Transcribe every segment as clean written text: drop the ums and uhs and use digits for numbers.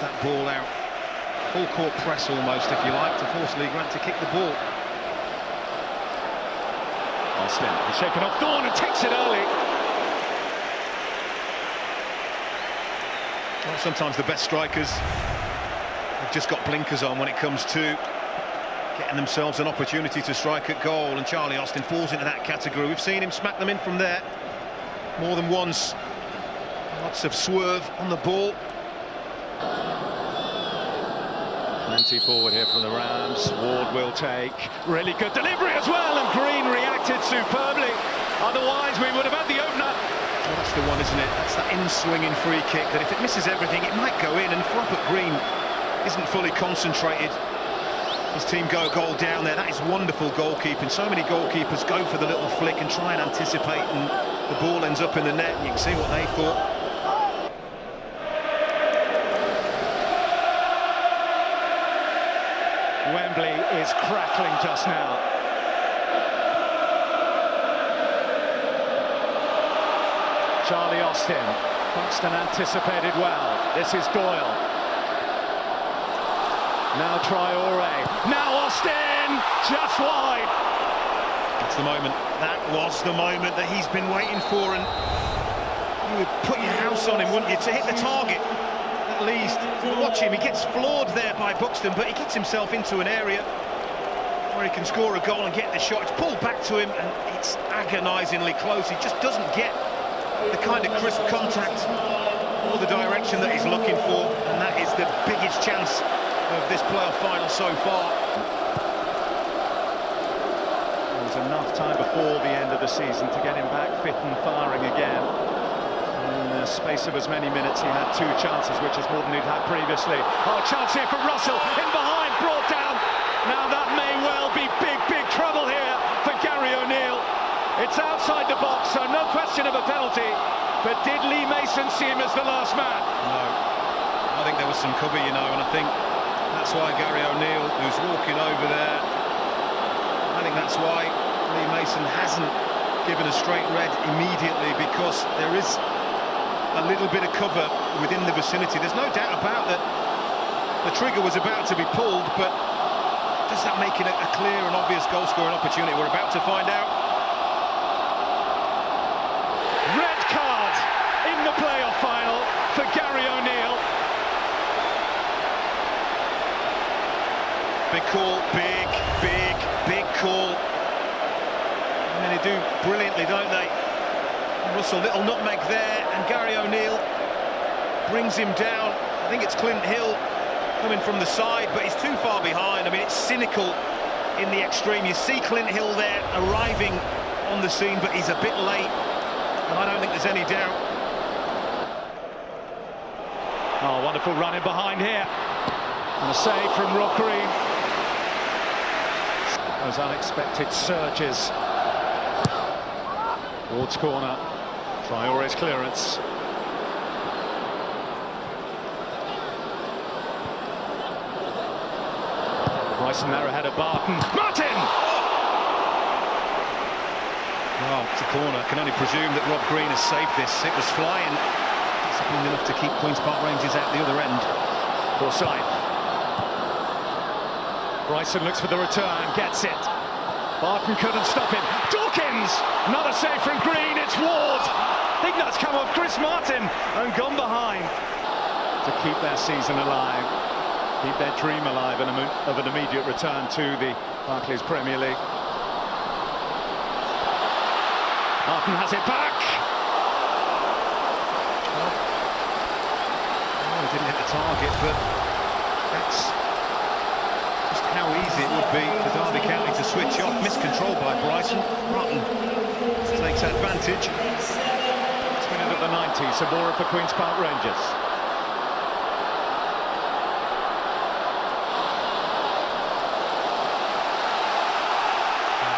that ball out. Full court press almost, if you like, to force Lee Grant to kick the ball. Austin is shaken off Thorne and takes it early. Well, sometimes the best strikers have just got blinkers on when it comes to getting themselves an opportunity to strike at goal, and Charlie Austin falls into that category. We've seen him smack them in from there more than once. Lots of swerve on the ball. Plenty forward here from the Rams. Ward will take. Really good delivery as well, and Green reacted superbly. Otherwise, we would have had the opener. Well, that's the one, isn't it? That's that in-swinging free kick that if it misses everything, it might go in, and if Robert Green isn't fully concentrated, his team go a goal down there. That is wonderful goalkeeping. So many goalkeepers go for the little flick and try and anticipate, and the ball ends up in the net, and you can see what they thought. Wembley is crackling just now. Charlie Austin. Buxton anticipated well. This is Doyle. Now Traore. Now Austin! Just wide. That's the moment. That was the moment that he's been waiting for, and you would put your house on him, wouldn't you, to hit the target? At least. Watch him, he gets floored there by Buxton, but he gets himself into an area where he can score a goal and get the shot. It's pulled back to him, and it's agonisingly close. He just doesn't get the kind of crisp contact or the direction that he's looking for, and that is the biggest chance of this playoff final so far. There was enough time before the end of the season to get him back fit and firing again. In the space of as many minutes, he had 2 chances, which is more than he'd had previously. Oh, chance here for Russell, in behind, brought down. Now that may well be big trouble here for Gary O'Neill. It's outside the box, so no question of a penalty. But did Lee Mason see him as the last man? No. I think there was some cover, you know, and I think that's why Gary O'Neill, who's walking over there, I think that's why Lee Mason hasn't given a straight red immediately, because there is a little bit of cover within the vicinity. There's no doubt about that the trigger was about to be pulled, but does that make it a clear and obvious goal-scoring opportunity? We're about to find out. Red card in the playoff final for Gary O'Neill. Big call, big call. I mean, they do brilliantly, don't they? Russell, little nutmeg there, and Gary O'Neill brings him down. I think it's Clint Hill coming from the side, but he's too far behind. I mean, it's cynical in the extreme. You see Clint Hill there arriving on the scene, but he's a bit late, and I don't think there's any doubt. Oh, wonderful run in behind here. And a save from Rob Green. Those unexpected surges. Ward's corner. Traore's clearance. Bryson there ahead of Barton. Martin! Well, it's a corner. I can only presume that Rob Green has saved this. It was flying. Disciplined enough to keep Queen's Park Rangers out the other end. Forsyth. Bryson looks for the return, gets it. Barton couldn't stop him. Dawkins! Another save from Green, it's Ward! I think that's come off Chris Martin and gone behind. To keep their season alive, keep their dream alive of an immediate return to the Barclays Premier League. Barton has it back! Well, he didn't hit the target, but that's just how easy it would be for Derby County to switch off. Miscontrol by Bryson. Broughton takes advantage. 20 of the 90, Zamora for Queen's Park Rangers.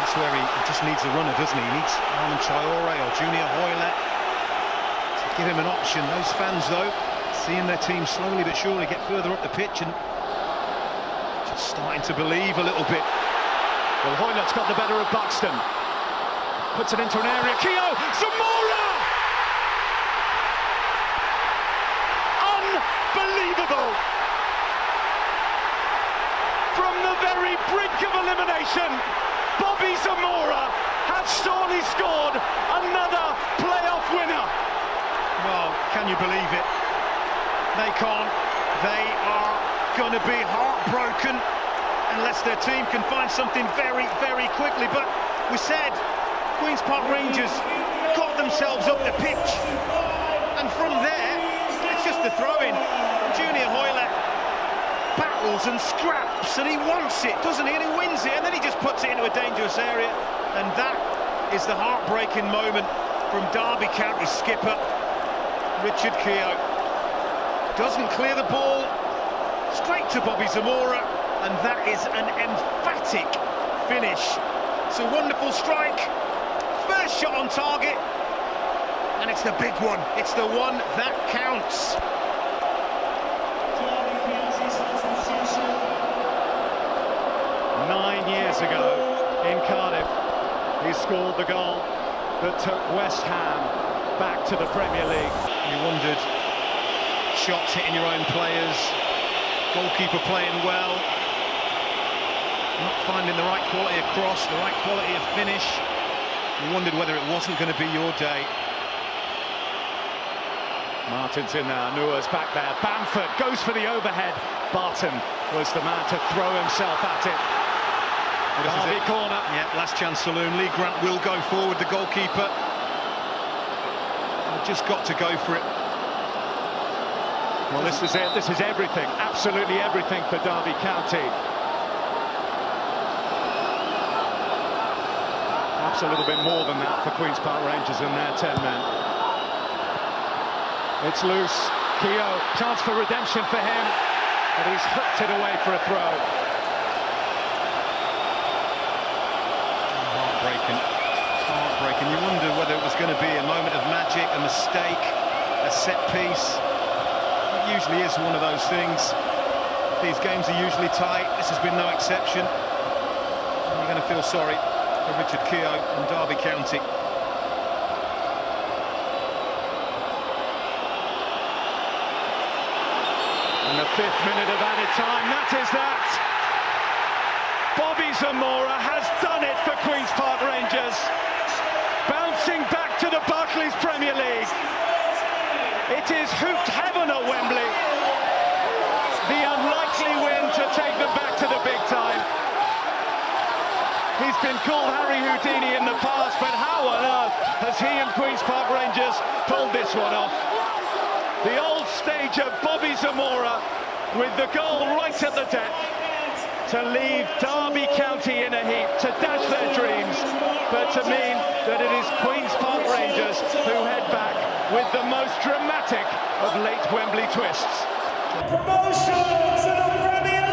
That's where he just needs a runner, doesn't he? He needs Armand Traore or Junior Hoylett to give him an option. Those fans, though, seeing their team slowly but surely get further up the pitch and just starting to believe a little bit. Well, Hoylett's got the better of Buxton. Puts it into an area. Keogh! Zamora! Unbelievable! celebration. Bobby Zamora has surely scored another playoff winner. Well, can you believe it? They can't. They are going to be heartbroken unless their team can find something very, very quickly. But we said Queen's Park Rangers got themselves up the pitch, and from there it's just a throw-in. Junior Hoylett battles and scraps, and he wants it, doesn't he? And he wins it, and then he just puts it into a dangerous area. And that is the heartbreaking moment from Derby County skipper Richard Keogh. Doesn't clear the ball, straight to Bobby Zamora, and that is an emphatic finish. It's a wonderful strike, first shot on target, and it's the big one. It's the one that counts. Nine years ago in Cardiff, he scored the goal that took West Ham back to the Premier League. You wondered, shots hitting your own players, goalkeeper playing well, not finding the right quality of cross, the right quality of finish. You wondered whether it wasn't going to be your day. Martin's in there, Nua's back there, Bamford goes for the overhead. Barton was the man to throw himself at it. Derby corner. Yeah, last chance saloon. Lee Grant will go forward, the goalkeeper. They've just got to go for it. Well, this is it. This is everything, absolutely everything for Derby County. Perhaps a little bit more than that for Queen's Park Rangers and their 10 men. It's loose. Keogh, chance for redemption for him, but he's hooked it away for a throw. Heartbreaking. You wonder whether it was going to be a moment of magic, a mistake, a set piece. It usually is one of those things. These games are usually tight. This has been no exception. You're going to feel sorry for Richard Keogh and Derby County. And the 5th minute of added time, that is that. Bobby Zamora has done it for Queen's Park Rangers. Bouncing back to the Barclays Premier League. It is hooped heaven at Wembley. The unlikely win to take them back to the big time. He's been called Harry Houdini in the past, but how on earth has he and Queen's Park Rangers pulled this one off? The old stage of Bobby Zamora with the goal right at the death to leave Derby County in a heap, to dash their dreams, but to mean that it is Queen's Park Rangers who head back with the most dramatic of late Wembley twists. Promotion to the Premier